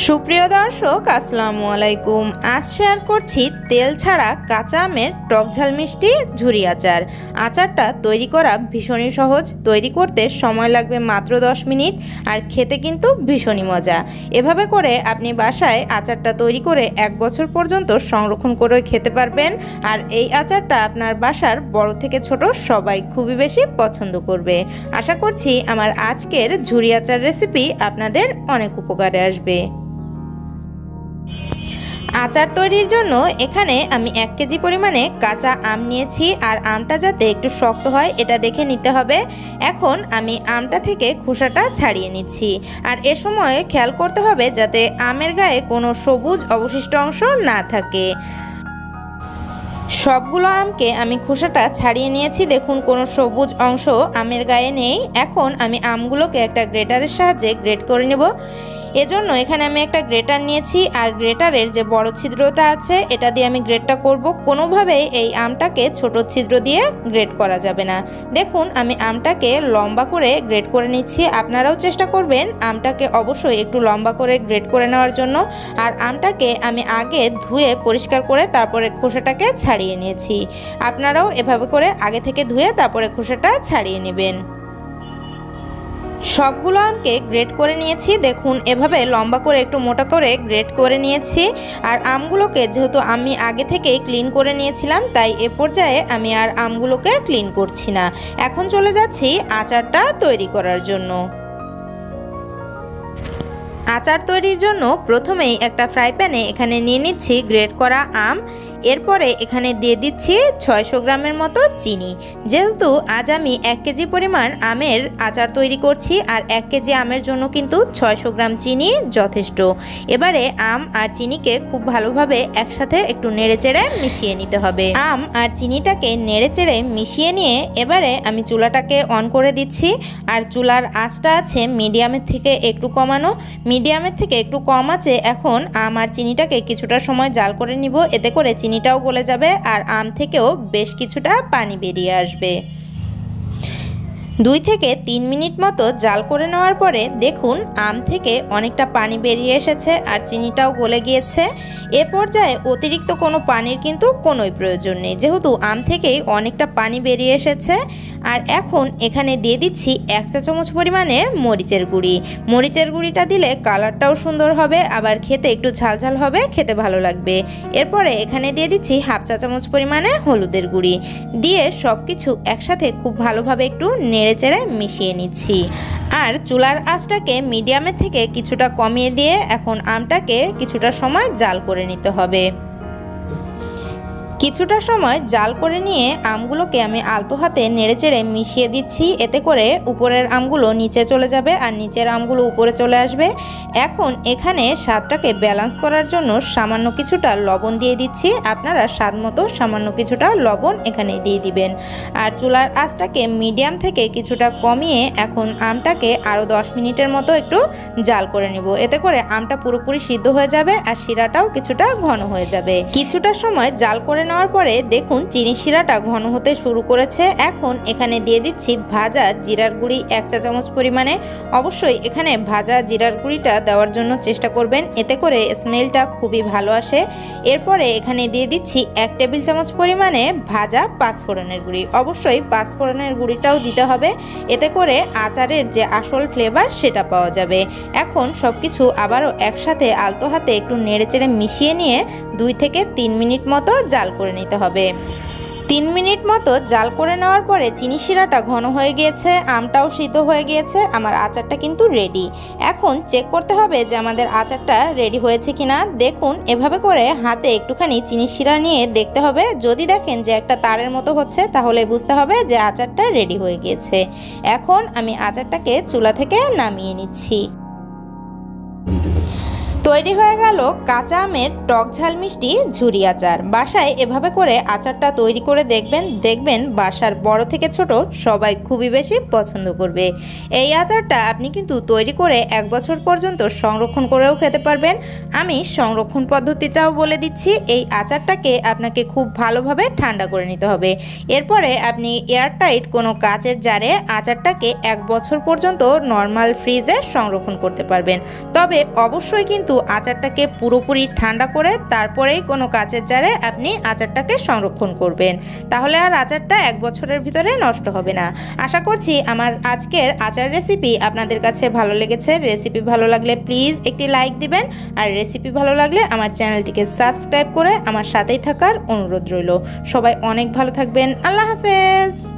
সুপ্রিয় দর্শক আসসালামু আলাইকুম। আজ শেয়ার করছি তেল ছাড়া কাঁচা আমের টক ঝাল মিষ্টি ঝুরি আচার। আচারটা তৈরি করা ভীষণই সহজ, তৈরি করতে সময় লাগবে মাত্র 10 মিনিট, আর খেতে কিন্তু ভীষণই মজা। এভাবে করে আপনি বাসায় আচারটা তৈরি করে 1 বছর পর্যন্ত সংরক্ষণ করে খেতে পারবেন। আর এই আচারটা আপনার বাসার বড় থেকে ছোট সবাই খুবই বেশি পছন্দ করবে। আশা করছি আমার আজকের ঝুরি আচার রেসিপি আপনাদের অনেক উপকারে আসবে। আচার তৈরির জন্য এখানে আমি 1 কেজি পরিমাণে কাঁচা আম নিয়েছি, আর আমটা যাতে একটু শক্ত হয় এটা দেখে নিতে হবে। এখন আমি আমটা থেকে খোসাটা ছাড়িয়ে নিচ্ছি, আর এ সময় খেয়াল করতে হবে যাতে আমের গায়ে কোনো সবুজ অবশিষ্ট অংশ না থাকে। সবগুলো আমকে আমি খোসাটা ছাড়িয়ে নিয়েছি, দেখুন কোনো সবুজ অংশ আমের গায়ে নেই। এখন আমি আমগুলোকে একটা গ্রেটারের সাহায্যে গ্রেট করে নেব। এজন্য এখানে আমি একটা গ্রেটার নিয়েছি, আর গ্রেটারের যে বড় ছিদ্রটা আছে এটা দিয়ে আমি গ্রেটটা করব। কোনোভাবেই এই আমটাকে ছোট ছিদ্র দিয়ে গ্রেট করা যাবে না। দেখুন আমি আমটাকে লম্বা করে গ্রেট করে নিচ্ছি। আপনারাও চেষ্টা করবেন আমটাকে অবশ্যই একটু লম্বা করে গ্রেট করে নেওয়ার জন্য। আর আমটাকে আমি আগে ধুয়ে পরিষ্কার করে তারপরে খোসাটাকে ছাড়িয়ে নিয়েছি। আপনারাও এভাবে করে আগে থেকে ধুয়ে তারপরে খোসাটা ছাড়িয়ে নেবেন। সবগুলো আমকে গ্রেট করে নিয়েছি, দেখুন এভাবে লম্বা করে একটু মোটা করে গ্রেট করে নিয়েছি। আর আমগুলোকে যেহেতু আমি আগে থেকেই ক্লিন করে নিয়েছিলাম, তাই এ পর্যায়ে আমি আর আমগুলোকে ক্লিন করছি না। এখন চলে যাচ্ছি আচারটা তৈরি করার জন্য। আচার তৈরির জন্য প্রথমেই একটা ফ্রাই প্যানে এখানে নিয়ে নিচ্ছি গ্রেট করা আম। এরপরে এখানে দিয়ে দিচ্ছি 600 গ্রামের মতো চিনি। যেহেতু আজ আমি 1 কেজি পরিমাণ আমের আচার তৈরি করছি, আর 1 কেজি আমের জন্য কিন্তু 600 গ্রাম চিনি যথেষ্ট। এবারে আম আর চিনিকে খুব ভালোভাবে একসাথে একটু নেড়েচেড়ে মিশিয়ে নিতে হবে। আম আর চিনিটাকে নেড়েচেড়ে মিশিয়ে নিয়ে এবারে আমি চুলাটাকে অন করে দিচ্ছি। আর চুলার আঁচটা আছে মিডিয়ামের থেকে একটু কমানো। মিডিয়ামের থেকে একটু কম আছে এখন আম আর চিনিটাকে কিছুটা সময় জাল করে নিব। এতে করে চিনিটাও গলে যাবে, আর আম থেকেও বেশ কিছুটা পানি বেরিয়ে আসবে। 2 থেকে 3 মিনিট মতো জাল করে নেওয়ার পরে দেখুন আম থেকে অনেকটা পানি বেরিয়ে এসেছে, আর চিনিটাও গলে গিয়েছে। এ পর্যায়ে অতিরিক্ত কোনো পানির কিন্তু কোনোই প্রয়োজন নেই, যেহেতু আম থেকেই অনেকটা পানি বেরিয়ে এসেছে। আর এখন এখানে দিয়ে দিচ্ছি 1 চা চামচ পরিমাণে মরিচের গুঁড়ি। মরিচের গুঁড়িটা দিলে কালারটাও সুন্দর হবে, আবার খেতে একটু ঝালঝাল হবে, খেতে ভালো লাগবে। এরপরে এখানে দিয়ে দিচ্ছি 1/2 চা চামচ পরিমাণে হলুদের গুঁড়ি দিয়ে সব কিছু একসাথে খুব ভালোভাবে একটু নেড়েচেড়ে মিশিয়ে নিচ্ছি। আর চুলার আঁচটাকে মিডিয়ামের থেকে কিছুটা কমিয়ে দিয়ে এখন আমটাকে কিছুটা সময় জাল করে নিতে হবে। কিছুটা সময় জাল করে নিয়ে আমগুলোকে আমি আলতো হাতে নেড়েচেড়ে মিশিয়ে দিচ্ছি। এতে করে উপরের আমগুলো নিচে চলে যাবে আর নিচের আমগুলো উপরে চলে আসবে। এখন এখানে স্বাদটাকে ব্যালেন্স করার জন্য সামান্য কিছুটা লবণ দিয়ে দিচ্ছি। আপনারা স্বাদ মতো সামান্য কিছুটা লবণ এখানে দিয়ে দিবেন। আর চুলার আঁচটাকে মিডিয়াম থেকে কিছুটা কমিয়ে এখন আমটাকে আরও 10 মিনিটের মতো একটু জাল করে নিব। এতে করে আমটা পুরোপুরি সিদ্ধ হয়ে যাবে, আর শিরাটাও কিছুটা ঘন হয়ে যাবে। কিছুটা সময় জাল করে নেওয়ার পরে দেখুন চিনি শিরাটা ঘন হতে শুরু করেছে। এখন এখানে দিয়ে দিচ্ছি ভাজা জিরার গুঁড়ি 1 চা চামচ পরিমাণে। অবশ্যই এখানে ভাজা জিরার গুঁড়িটা দেওয়ার জন্য চেষ্টা করবেন, এতে করে স্মেলটা খুবই ভালো আসে। এরপরে এখানে দিয়ে দিচ্ছি 1 টেবিল চামচ পরিমাণে ভাজা পাঁচফোড়নের গুঁড়ি। অবশ্যই পাঁচফোড়নের গুঁড়িটাও দিতে হবে, এতে করে আচারের যে আসল ফ্লেভার সেটা পাওয়া যাবে। এখন সব কিছু আবারও একসাথে আলতো হাতে একটু নেড়েচেড়ে মিশিয়ে নিয়ে 2 থেকে 3 মিনিট মতো জাল করে নিতে হবে। 3 মিনিট মতো জাল করে নেওয়ার পরে চিনি শিরাটা ঘন হয়ে গিয়েছে, আমটাও সিদ্ধ হয়ে গিয়েছে, আমার আচারটা কিন্তু রেডি। এখন চেক করতে হবে যে আমাদের আচারটা রেডি হয়েছে কিনা। দেখুন এভাবে করে হাতে একটুখানি চিনি শিরা নিয়ে দেখতে হবে। যদি দেখেন যে একটা তারের মতো হচ্ছে তাহলে বুঝতে হবে যে আচারটা রেডি হয়ে গিয়েছে। এখন আমি আচারটাকে চুলা থেকে নামিয়ে নিচ্ছি। তৈরি হয়ে গেল কাঁচা আমের টক ঝাল মিষ্টি ঝুরি আচার। বাসায় এভাবে করে আচারটা তৈরি করে দেখবেন বাসার বড় থেকে ছোট সবাই খুবই বেশি পছন্দ করবে। এই আচারটা আপনি কিন্তু তৈরি করে 1 বছর পর্যন্ত সংরক্ষণ করেও খেতে পারবেন। আমি সংরক্ষণ পদ্ধতিটাও বলে দিচ্ছি। এই আচারটাকে আপনাকে খুব ভালোভাবে ঠান্ডা করে নিতে হবে। এরপরে আপনি এয়ারটাইট কোনো কাচের জারে আচারটাকে 1 বছর পর্যন্ত নর্মাল ফ্রিজে সংরক্ষণ করতে পারবেন। তবে অবশ্যই কিন্তু আচারটাকে পুরোপুরি ঠান্ডা করে তারপরেই কোনো কাচের জারে আপনি আচারটাকে সংরক্ষণ করবেন, তাহলে আর আচারটা 1 বছরের ভিতরে নষ্ট হবে না। আশা করছি আমার আজকের আচার রেসিপি আপনাদের কাছে ভালো লেগেছে। রেসিপি ভালো লাগলে প্লিজ একটি লাইক দিবেন, আর রেসিপি ভালো লাগলে আমার চ্যানেলটিকে সাবস্ক্রাইব করে আমার সাথেই থাকার অনুরোধ রইল। সবাই অনেক ভালো থাকবেন। আল্লাহ হাফেজ।